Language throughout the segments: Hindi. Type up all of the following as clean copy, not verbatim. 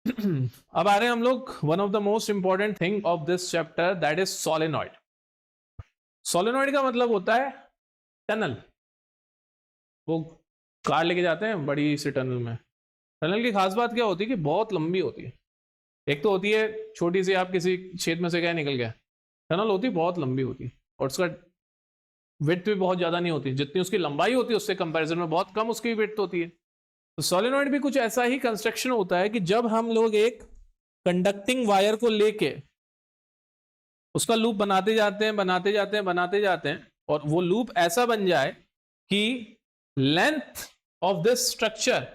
अब आ रहे हैं हम लोग one of the most important thing of this chapter, that is solenoid. Solenoid का मतलब होता है टनल। वो कार लेके जाते हैं बड़ी सी टनल में। टनल की खास बात क्या होती है कि बहुत लंबी होती है। एक तो होती है छोटी सी, आप किसी छेद में से गए निकल गए। टनल होती है बहुत लंबी होती है और उसका विड्थ भी बहुत ज्यादा नहीं होती, जितनी उसकी लंबाई होती है उससे कंपैरिजन में बहुत कम उसकी विड्थ होती है। तो सोलेनॉइड भी कुछ ऐसा ही कंस्ट्रक्शन होता है कि जब हम लोग एक कंडक्टिंग वायर को लेके उसका लूप बनाते जाते हैं बनाते जाते हैं बनाते जाते हैं और वो लूप ऐसा बन जाए कि length of this structure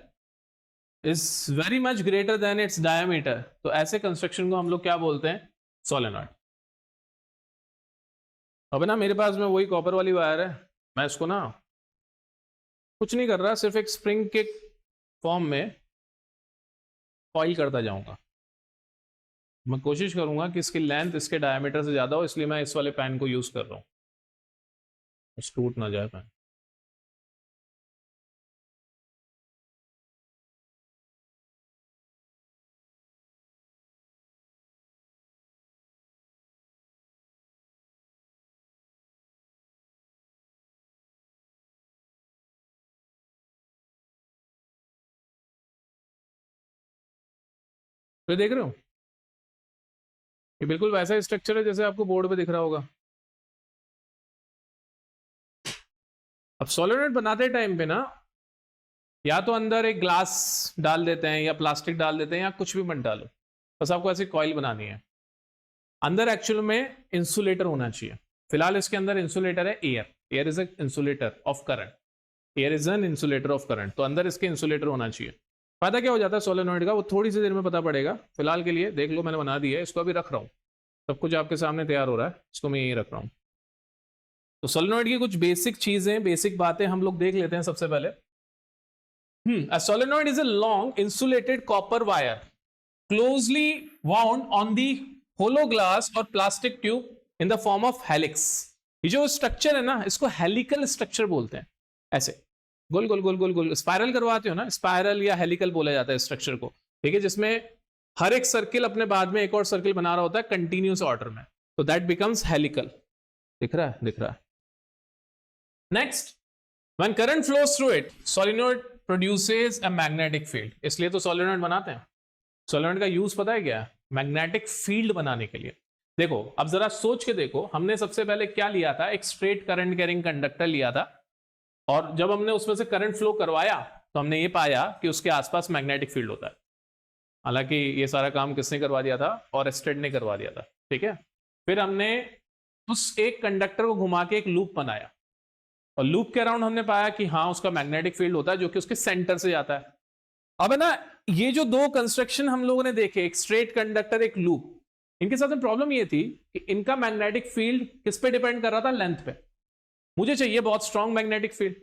is very much greater than its diameter, तो ऐसे कंस्ट्रक्शन को हम लोग क्या बोलते हैं? सोलेनॉइड। अब ना मेरे पास में वही कॉपर वाली वायर है, मैं इसको ना कुछ नहीं कर रहा, सिर्फ एक स्प्रिंग के फॉर्म में कॉइल करता जाऊंगा। मैं कोशिश करूंगा कि इसकी लेंथ इसके डायमीटर से ज्यादा हो, इसलिए मैं इस वाले पेन को यूज कर रहा हूं, टूट ना जाए पेन। तो देख रहे हो ये बिल्कुल वैसा स्ट्रक्चर है जैसे आपको बोर्ड पे दिख रहा होगा। अब सोलेनॉइड बनाते टाइम पे ना या तो अंदर एक ग्लास डाल देते हैं या प्लास्टिक डाल देते हैं या कुछ भी मत डालो, बस आपको ऐसी कॉइल बनानी है। अंदर एक्चुअल में इंसुलेटर होना चाहिए। फिलहाल इसके अंदर इंसुलेटर है air. Air is a insulator of current. Air is an insulator of current, तो अंदर इसके इंसुलेटर होना चाहिए। फायदा क्या हो जाता है सोलेनॉइड का, वो थोड़ी सी देर में पता पड़ेगा। फिलहाल के लिए देख लो, मैंने बना दिया है, इसको अभी रख रहा हूँ। सब कुछ आपके सामने तैयार हो रहा है, इसको मैं यहीं रख रहा हूँ। तो सोलेनॉइड की कुछ बेसिक चीजें, बेसिक बातें हम लोग देख लेते हैं सबसे पहले। A solenoid is a long insulated copper wire closely wound on the hollow glass or plastic tube in the form of helix. ये जो स्ट्रक्चर है ना, इसको हेलिकल स्ट्रक्चर बोलते हैं। ऐसे गोल गोल गोल गोल गोल स्पाइरल करवाते हो ना, स्पाइरल या हेलिकल बोला जाता है स्ट्रक्चर को। ठीक है, जिसमें हर एक सर्किल अपने बाद में एक और सर्किल बना रहा होता है कंटिन्यूस ऑर्डर में, तो दैट बिकम्स हेलिकल। दिख रहा है? दिख रहा है। Next, when current flows through it, solenoid produces a magnetic field. इसलिए तो solenoid बनाते हैं। solenoid का यूज पता है क्या? मैग्नेटिक फील्ड बनाने के लिए। देखो, अब जरा सोच के देखो, हमने सबसे पहले क्या लिया था? एक स्ट्रेट करंट कैरिंग कंडक्टर लिया था, और जब हमने उसमें से करंट फ्लो करवाया तो हमने ये पाया कि उसके आसपास मैग्नेटिक फील्ड होता है। हालांकि ये सारा काम किसने करवा दिया था? ऑरेस्टेड ने करवा दिया था। ठीक है, फिर हमने उस एक कंडक्टर को घुमा के एक लूप बनाया, और लूप के अराउंड हमने पाया कि हाँ, उसका मैग्नेटिक फील्ड होता है जो कि उसके सेंटर से जाता है। अब है ना, ये जो दो कंस्ट्रक्शन हम लोगों ने देखे, एक स्ट्रेट कंडक्टर एक लूप, इनके साथ में प्रॉब्लम ये थी कि इनका मैग्नेटिक फील्ड किस पे डिपेंड कर रहा था? लेंथ पे। मुझे चाहिए बहुत स्ट्रॉन्ग मैग्नेटिक फील्ड,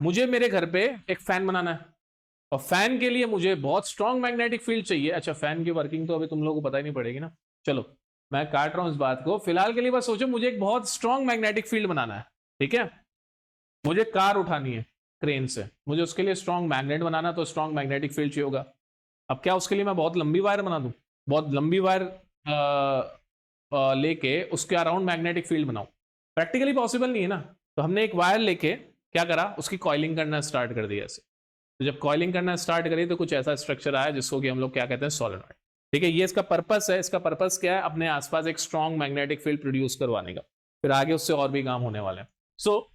मुझे मेरे घर पे एक फैन बनाना है, और फैन के लिए मुझे बहुत स्ट्रॉन्ग मैग्नेटिक फील्ड चाहिए। अच्छा, फैन की वर्किंग तो अभी तुम लोगों को पता ही नहीं पड़ेगी ना, चलो मैं काट रहा हूं इस बात को। फिलहाल के लिए बस सोचो, मुझे एक बहुत स्ट्रॉन्ग मैग्नेटिक फील्ड बनाना है। ठीक है, मुझे कार उठानी है क्रेन से, मुझे उसके लिए स्ट्रॉन्ग मैग्नेट बनाना, तो स्ट्रॉन्ग मैग्नेटिक फील्ड चाहिए होगा। अब क्या उसके लिए मैं बहुत लंबी वायर बना दूं? बहुत लंबी वायर लेके उसके अराउंड मैग्नेटिक फील्ड बनाऊं? प्रैक्टिकली पॉसिबल नहीं है ना। तो हमने एक वायर लेके क्या करा? उसकी कॉइलिंग करना स्टार्ट कर दिया ऐसे। तो जब कॉइलिंग करना स्टार्ट करी तो कुछ ऐसा स्ट्रक्चर आया जिसको कि हम लोग क्या कहते हैं? सोलेनॉइड। ठीक है, ये इसका पर्पस है। इसका पर्पस क्या है? अपने आसपास एक स्ट्रॉन्ग मैग्नेटिक फील्ड प्रोड्यूस करवाने का। फिर आगे उससे और भी काम होने वाले हैं। सो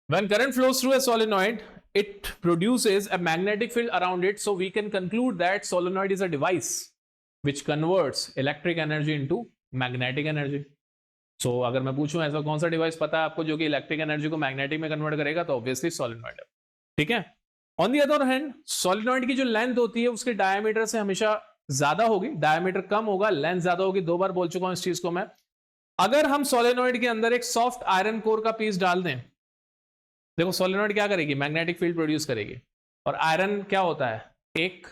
when current flows through a solenoid, it produces a magnetic field around it, so we can conclude that solenoid is a device which converts electric energy into magnetic energy. So अगर मैं पूछूं ऐसा कौन सा डिवाइस पता है आपको जो कि इलेक्ट्रिक एनर्जी को मैग्नेटिक में कन्वर्ट करेगा, तो ऑब्वियसली सोलेनॉइड है। ठीक है, on the other hand solenoid की जो लेंथ होती है उसके डायमीटर से हमेशा ज्यादा होगी। डायमीटर कम होगा, लेंथ ज्यादा होगी। दो बार बोल चुका हूं इस चीज को मैं। अगर हम सोलेनॉइड के अंदर एक सॉफ्ट आयरन कोर का पीस डाल दें, देखो सोलेनॉइड क्या करेगी? मैग्नेटिक फील्ड प्रोड्यूस करेगी। और आयरन क्या होता है? एक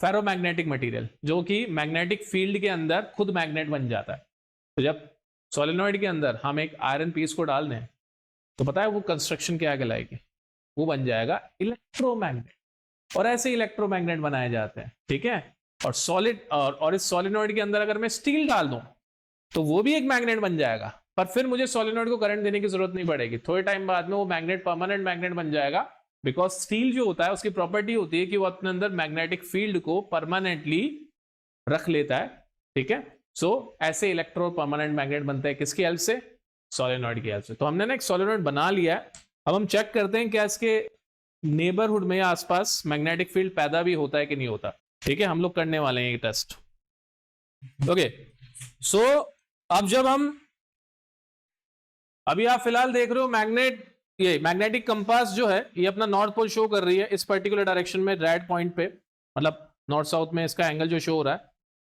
फेरोमैग्नेटिक मटेरियल जो कि मैग्नेटिक फील्ड के अंदर खुद मैग्नेट बन जाता है। तो जब सोलेनॉइड के अंदर हम एक आयरन पीस को डाल दें तो पता है वो कंस्ट्रक्शन क्या कहलाएगी? वो बन जाएगा इलेक्ट्रोमैग्नेट। और ऐसे इलेक्ट्रोमैग्नेट बनाए जाते हैं, ठीक है। और सॉलिड और इस सोलेनॉइड के अंदर अगर मैं स्टील डाल दूं तो वो भी एक मैग्नेट बन जाएगा, पर फिर मुझे सोलेनॉइड को करंट देने की जरूरत नहीं पड़ेगी, थोड़े टाइम बाद में वो मैग्नेट परमानेंट मैग्नेट बन जाएगा, बिकॉज स्टील जो होता है उसकी प्रॉपर्टी होती है कि वो अपने अंदर मैग्नेटिक फील्ड को परमानेंटली रख लेता है, ठीक है। सो ऐसे इलेक्ट्रो परमानेंट मैग्नेट बनते हैं किसकी हेल्प से? सोलेनॉइड की हेल्प से। तो हमने ना एक सोलेनॉइड बना लिया है, अब हम चेक करते हैं क्या इसके नेबरहुड में या आसपास मैग्नेटिक फील्ड पैदा भी होता है कि नहीं होता, ठीक है। हम लोग करने वाले हैं ये टेस्ट, ओके। सो अब जब हम, अभी आप फिलहाल देख रहे हो मैग्नेट, ये मैग्नेटिक कंपास जो है ये अपना नॉर्थ पोल शो कर रही है इस पर्टिकुलर डायरेक्शन में, रेड पॉइंट पे, मतलब नॉर्थ साउथ में इसका एंगल जो शो हो रहा है,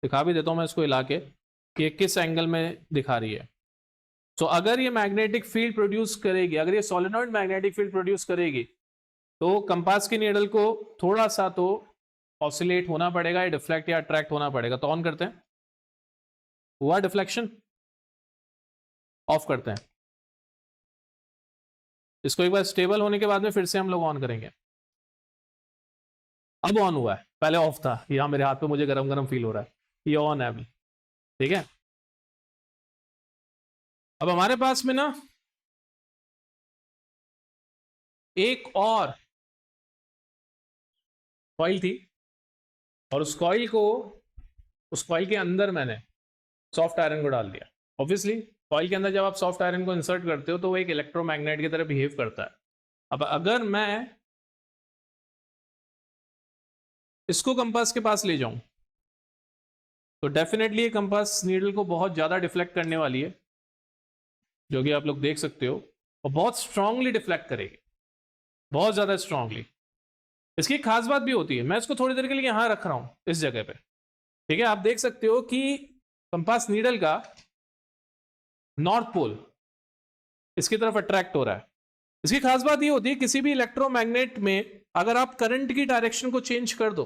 दिखा भी देता हूं मैं इसको हिला के कि ये किस एंगल में दिखा रही है। तो अगर ये मैग्नेटिक फील्ड प्रोड्यूस करेगी, अगर ये सोलेनॉइड मैग्नेटिक फील्ड प्रोड्यूस करेगी, तो कंपास की नीडल को थोड़ा सा तो ऑसिलेट होना पड़ेगा, या डिफ्लेक्ट या अट्रैक्ट होना पड़ेगा। तो ऑन करते हैं, हुआ डिफ्लेक्शन, ऑफ करते हैं इसको, एक बार स्टेबल होने के बाद में फिर से हम लोग ऑन करेंगे। अब ऑन हुआ है, पहले ऑफ था, यहां मेरे हाथ पे मुझे गरम गरम फील हो रहा है, ये ऑन है अभी, ठीक है। अब हमारे पास में ना एक और कॉइल थी, और उस कॉइल के अंदर मैंने सॉफ्ट आयरन को डाल दिया। ऑब्वियसली कॉइल के अंदर जब आप सॉफ्ट आयरन को इंसर्ट करते हो तो वो एक इलेक्ट्रोमैग्नेट की तरह बिहेव करता है। अब अगर मैं इसको कंपास के पास ले जाऊं तो डेफिनेटली ये कंपास नीडल को बहुत ज्यादा डिफ्लेक्ट करने वाली है, जो कि आप लोग देख सकते हो, और बहुत स्ट्रांगली डिफ्लेक्ट करेगी, बहुत ज्यादा स्ट्रांगली। इसकी एक खास बात भी होती है, मैं इसको थोड़ी देर के लिए यहां रख रहा हूं इस जगह पे, ठीक है। आप देख सकते हो कि कंपास नीडल का नॉर्थ पोल इसकी तरफ अट्रैक्ट हो रहा है। इसकी खास बात ये होती है किसी भी इलेक्ट्रोमैग्नेट में अगर आप करंट की डायरेक्शन को चेंज कर दो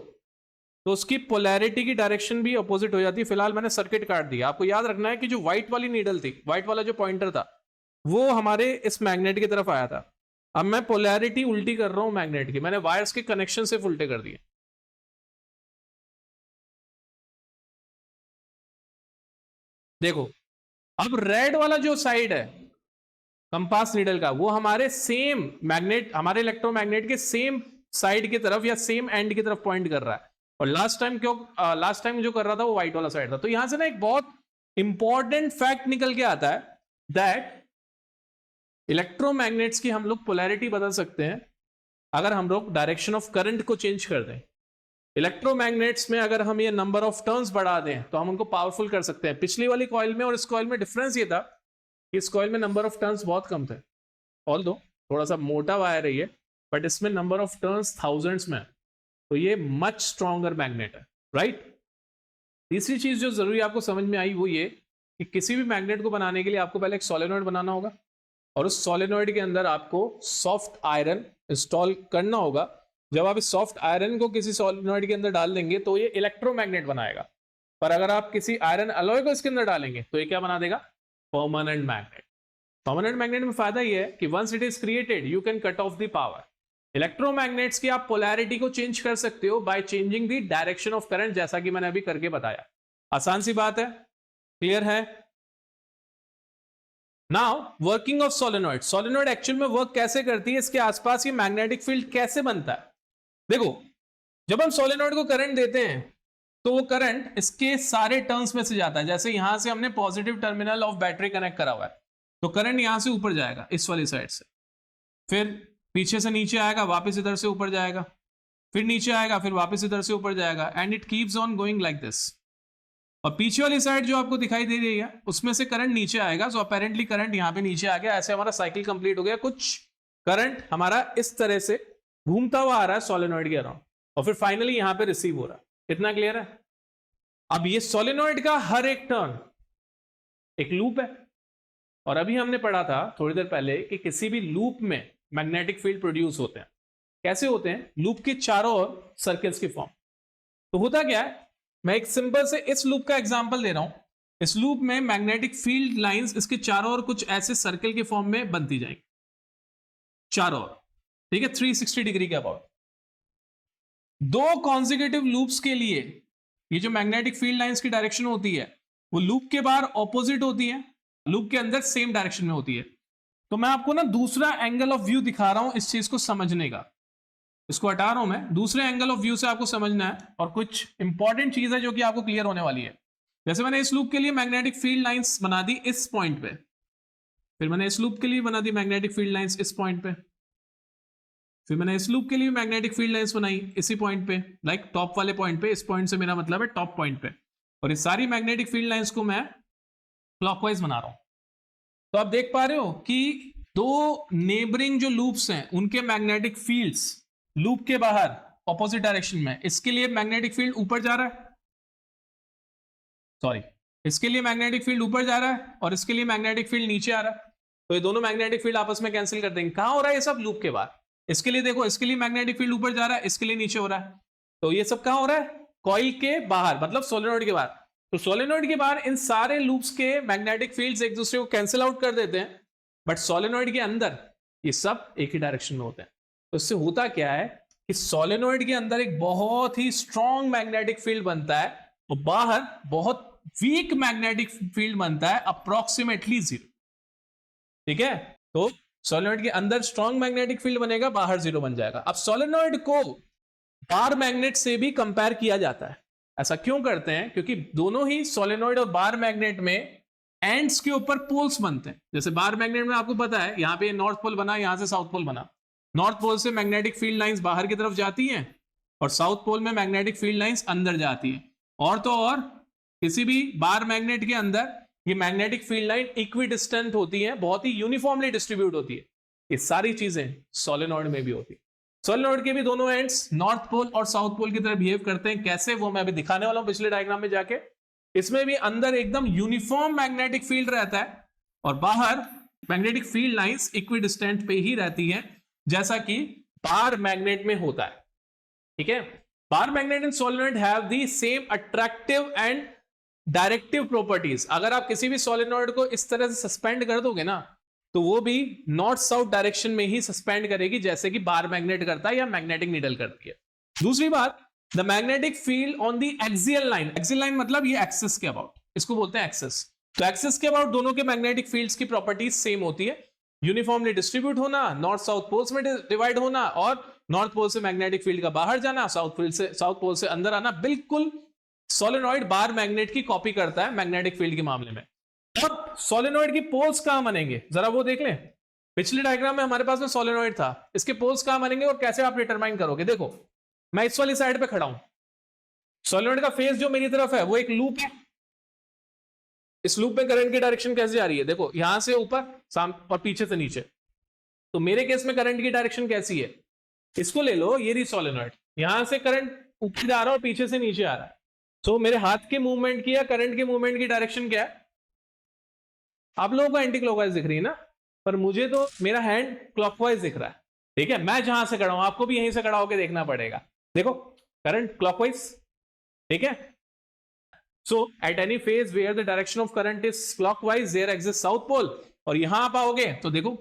तो उसकी पोलैरिटी की डायरेक्शन भी अपोजिट हो जाती है। फिलहाल मैंने सर्किट काट दिया, आपको याद रखना है कि जो व्हाइट वाली नीडल थी, व्हाइट वाला जो पॉइंटर था, वो हमारे इस मैग्नेट की तरफ आया था। अब मैं पोलैरिटी उल्टी कर रहा हूं मैग्नेट की, मैंने वायर्स के कनेक्शन सिर्फ उल्टे कर दिए। देखो अब रेड वाला जो साइड है कंपास नीडल का, वो हमारे सेम मैग्नेट, हमारे इलेक्ट्रोमैग्नेट के सेम साइड की तरफ या सेम एंड की तरफ पॉइंट कर रहा है। और लास्ट टाइम जो कर रहा था वो व्हाइट वाला साइड था। तो यहां से ना एक बहुत इंपॉर्टेंट फैक्ट निकल के आता है, दैट इलेक्ट्रोमैग्नेट्स की हम लोग पोलैरिटी बदल सकते हैं अगर हम लोग डायरेक्शन ऑफ करंट को चेंज कर दें। इलेक्ट्रोमैग्नेट्स में अगर हम ये नंबर ऑफ टर्न्स बढ़ा दें तो हम उनको पावरफुल कर सकते हैं। पिछली वाली कॉइल में और इस कॉइल में डिफरेंस ये था कि इस कॉइल में नंबर ऑफ टर्न्स बहुत कम थे, ऑल्दो थोड़ा सा मोटा वायर है ये, बट इसमें नंबर ऑफ टर्न्स थाउजेंड्स में है, तो ये मच स्ट्रॉन्गर मैग्नेट है, राइट। तीसरी चीज जो जरूरी आपको समझ में आई वो ये कि किसी भी मैग्नेट को बनाने के लिए आपको पहले एक सोलेनॉइड बनाना होगा, और उस सोलेनॉइड के अंदर आपको सॉफ्ट आयरन इंस्टॉल करना होगा। जब आप इस सॉफ्ट आयरन को किसी सोलेनॉइड के अंदर डाल देंगे तो ये इलेक्ट्रोमैग्नेट बनाएगा, पर अगर आप किसी आयरन अलॉय को इसके अंदर डालेंगे तो ये क्या बना देगा? Permanent magnet. परमानेंट मैग्नेट में फायदा ये है कि once it is created you can cut off the power. Electromagnets की आप पोलैरिटी को चेंज कर सकते हो by changing the direction of current, जैसा कि मैंने अभी करके बताया। आसान सी बात है, क्लियर है। Now working of solenoid. Solenoid actual में वर्क कैसे करती है, इसके आसपास ये मैग्नेटिक फील्ड कैसे बनता है। देखो जब हम सोलेनॉइड को करंट देते हैं तो वो करंट इसके सारे टर्न्स में से जाता है। जैसे यहां से हमने positive terminal of battery connect करा हुआ है, तो करंट यहां से ऊपर जाएगा इस वाली साइड से, फिर पीछे से नीचे आएगा, वापस इधर से ऊपर जाएगा, फिर नीचे आएगा, फिर वापस इधर से ऊपर जाएगा, and it keeps on going like this. और पीछे वाली साइड जो आपको दिखाई दे रही है उसमें से करंट नीचे आएगा, सो अपेरेंटली करंट यहां पे नीचे आ गया। ऐसे हमारा साइकिल कंप्लीट हो गया। कुछ करंट हमारा इस तरह से घूमता हुआ आ रहा है सोलेनॉइड के अराउंड, और फिर फाइनली यहां पे रिसीव हो रहा है। इतना क्लियर है। अब ये सोलेनॉइड का हर एक टर्न एक लूप है, और अभी हमने पढ़ा था थोड़ी देर पहले कि किसी भी लूप में मैग्नेटिक फील्ड प्रोड्यूस होते हैं। कैसे होते हैं? लूप के चारों ओर सर्कल्स की फॉर्म। तो होता क्या है, मैं एक सिंपल से इस लूप का एग्जांपल दे रहा हूं। इस लूप में मैग्नेटिक फील्ड लाइंस इसके चारों ओर कुछ ऐसे सर्कल के फॉर्म में बनती जाएंगी चारों ओर, ठीक है, 360 डिग्री के अबाउट। दो कॉन्जिक्यूटिव लूप्स के लिए ये जो मैग्नेटिक फील्ड लाइंस की डायरेक्शन होती है वो लूप के बाहर ऑपोजिट होती है, लूप के अंदर सेम डायरेक्शन में होती है। तो मैं आपको ना दूसरा एंगल ऑफ व्यू दिखा रहा हूं इस चीज को समझने का। इसको हटा रहा हूं मैं, दूसरे एंगल ऑफ व्यू से आपको समझना है और कुछ इंपॉर्टेंट चीज है जो कि आपको क्लियर होने वाली है। जैसे मैंने इस लूप के लिए मैग्नेटिक फील्ड लाइंस बना दी इस पॉइंट पे, फिर मैंने इस लूप के लिए बना दी मैग्नेटिक फील्ड लाइंस इस पॉइंट पे, फिर मैंने इस लूप के लिए मैग्नेटिक फील्ड लाइंस बनाई इसी पॉइंट पे, लाइक टॉप वाले पॉइंट पे। इस पॉइंट से मेरा मतलब है टॉप पॉइंट पे, और इस सारी मैग्नेटिक फील्ड लाइंस को मैं क्लॉकवाइज बना रहा हूं। तो आप देख पा रहे हो कि दो नेबरिंग जो लूप्स हैं उनके मैग्नेटिक फील्ड्स लूप के बाहर ऑपोजिट डायरेक्शन में, इसके लिए मैग्नेटिक फील्ड ऊपर जा रहा है, सॉरी इसके लिए मैग्नेटिक फील्ड ऊपर जा रहा है और इसके लिए मैग्नेटिक फील्ड नीचे आ रहा है। तो ये दोनों मैग्नेटिक फील्ड आपस में कैंसिल कर देंगे। कहां हो रहा है ये सब? लूप के बाहर। इसके लिए देखो, इसके लिए मैग्नेटिक फील्ड ऊपर जा रहा है, इसके लिए नीचे हो रहा है। तो ये सब कहां हो रहा है? कॉइल के बाहर, मतलब सोलेनोइड के बाहर। तो सोलेनोइड के बाहर इन सारे लूप्स के मैग्नेटिक फील्ड्स एक दूसरे को कैंसिल आउट कर देते हैं, बट सोलेनोइड के अंदर ये सब एक ही डायरेक्शन में होते हैं। तो इससे होता क्या है कि सोलेनोइड के अंदर एक बहुत ही स्ट्रॉन्ग मैग्नेटिक फील्ड बनता है और बाहर बहुत वीक मैग्नेटिक फील्ड बनता है, अप्रोक्सीमेटली 0। ठीक है, तो सोलेनोइड के अंदर स्ट्रॉन्ग मैग्नेटिक फील्ड बनेगा, बाहर 0 बन जाएगा। अब सोलेनोइड को बार मैग्नेट से भी कंपेयर किया जाता है। ऐसा क्यों करते हैं? क्योंकि दोनों ही सोलेनोइड और बार मैग्नेट में एंड्स के ऊपर पोल्स बनते हैं। जैसे बार मैग्नेट में आपको पता है यहां पे नॉर्थ पोल बना, यहां से साउथ पोल बना। नॉर्थ पोल से मैग्नेटिक फील्ड लाइंस बाहर की तरफ जाती हैं और साउथ पोल में मैग्नेटिक फील्ड लाइंस अंदर जाती हैं। और तो और किसी भी बार मैग्नेट के अंदर ये मैग्नेटिक फील्ड लाइन इक्विडिस्टेंट होती है, बहुत ही यूनिफॉर्मली डिस्ट्रीब्यूट होती है। ये सारी चीजें सोलेनोइड में भी होती है। सोलेनोइड के भी दोनों एंड्स नॉर्थ पोल और साउथ पोल की तरह बिहेव करते हैं। कैसे, वो मैं अभी दिखाने वाला हूं पिछले डायग्राम में जाके। इसमें भी अंदर एकदम यूनिफॉर्म मैग्नेटिक फील्ड रहता है और बाहर मैग्नेटिक फील्ड लाइंस इक्विडिस्टेंट पे ही रहती है, जैसा कि बार मैग्नेट में होता है। ठीक है, bar magnet and solenoid have the same attractive and directive properties. अगर आप किसी भी सोलेनोइड को इस तरह से सस्पेंड कर दोगे ना, तो वो भी नॉर्थ साउथ डायरेक्शन में ही सस्पेंड करेगी, जैसे कि बार मैग्नेट करता है या मैग्नेटिक नीडल करती है। दूसरी बात, the magnetic field on the axial line, axial line मतलब ये एक्सिस के अबाउट, इसको बोलते हैं एक्सिस। तो एक्सिस के अबाउट दोनों के मैग्नेटिक फील्ड्स की प्रॉपर्टीज सेम होती है। यूनिफॉर्मली डिस्ट्रीब्यूट होना, नॉर्थ साउथ पोल्स में डिवाइड होना और नॉर्थ पोल से मैग्नेटिक फील्ड का बाहर जाना, साउथ पोल से अंदर आना। बिल्कुल सोलेनोइड बार मैग्नेट की कॉपी करता है मैग्नेटिक फील्ड के मामले में। अब सोलेनोइड की पोल्स कहां बनेंगे जरा वो देख लें। पिछले डायग्राम में हमारे पास में सोलेनोइड था, इसके पोल्स कहां बनेंगे और कैसे आप डिटरमाइन करोगे? देखो, मैं इस वाली साइड पे खड़ा हूं, सोलेनोइड का फेस जो मेरी तरफ है वो एक लूप है। इस लूप में करंट की डायरेक्शन कैसे आ रही है? देखो, यहां से ऊपर और पीछे से नीचे। तो मेरे केस में करंट की डायरेक्शन कैसी है? इसको ले लो, ये रही सोलेनोइड, यहां से करंट ऊपर जा रहा है और पीछे से नीचे आ रहा है। तो मेरे हाथ के मूवमेंट की या करंट के मूवमेंट की डायरेक्शन क्या है? आप लोगों को एंटी क्लॉकवाइज दिख रही है ना, पर मुझे तो मेरा हैंड क्लॉकवाइज दिख रहा है। ठीक है, मैं जहां से खड़ा हूं आपको भी यहीं से खड़ा होकर देखना पड़ेगा। देखो, करंट क्लॉकवाइज। ठीक है, so at any phase where the direction of current is clockwise there exist south pole. और यहां आप आओगे तो देखो,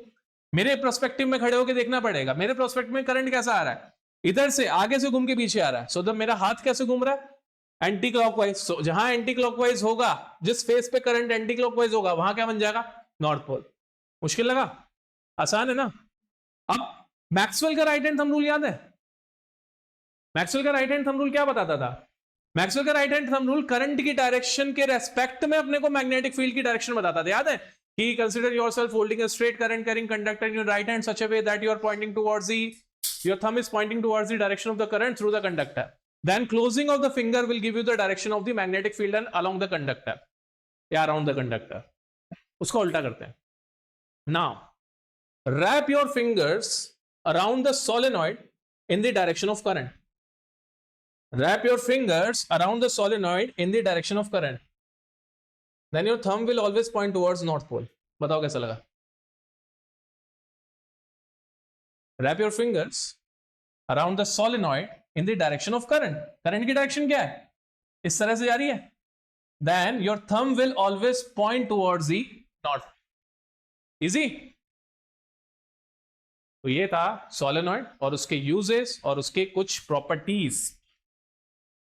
मेरे प्रोस्पेक्टिव में खड़े होकर देखना पड़ेगा, मेरे प्रोस्पेक्टिव में करंट कैसा आ रहा है? इधर से आगे से घूम के पीछे आ रहा है। सो जब मेरा हाथ कैसे घूम रहा है? Anti clockwise. सो जहां एंटी क्लॉकवाइज होगा, जिस फेस पे करंट एंटी क्लॉकवाइज होगा, वहां क्या बन जाएगा? North pole. मुश्किल लगा? आसान है ना? अब मैक्सवेल का राइट हैंड थंब रूल याद है? मैक्सवेल का राइट हैंड थंब रूल क्या बताता था? मैक्सवेल का right hand thumb rule current की डायरेक्शन के रेस्पेक्ट में अपने को मैग्नेटिक फील्ड की डायरेक्शन बताता था, याद है? He consider yourself holding a straight current carrying conductor in your right hand such a way that you are pointing towards your thumb is pointing towards the direction of the current through the conductor. Then closing of the finger will give you the direction of the magnetic field and along the conductor या around the conductor. उसको उल्टा करते हैं. Now wrap your fingers around the solenoid in the direction of current. Wrap your fingers around the solenoid in the direction of current. Then your thumb will always point towards north pole. बताओ कैसा लगा? Wrap your fingers around the solenoid in the direction of current. Current की डायरेक्शन क्या है? इस तरह से जा रही है. Then your thumb will always point towards the north. Easy? तो ये था सोलेनॉइड और उसके यूजेस और उसके कुछ प्रॉपर्टीज।